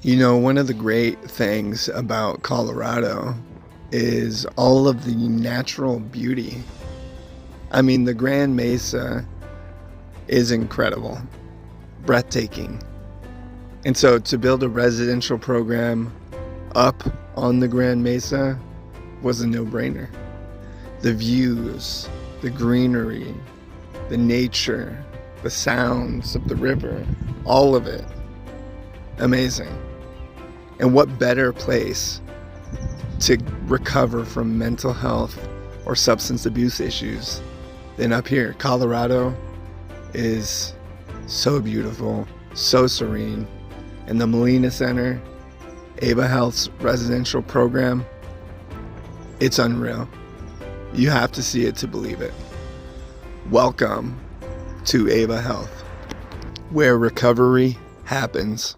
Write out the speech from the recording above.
One of the great things about Colorado is all of the natural beauty. I mean, the Grand Mesa is incredible, breathtaking. And so to build a residential program up on the Grand Mesa was a no-brainer. The views, the greenery, the nature, the sounds of the river, all of it, amazing. And what better place to recover from mental health or substance abuse issues than up here? Colorado is so beautiful, so serene. And the Molina Center, Ava Health's residential program, it's unreal. You have to see it to believe it. Welcome to Ava Health, where recovery happens.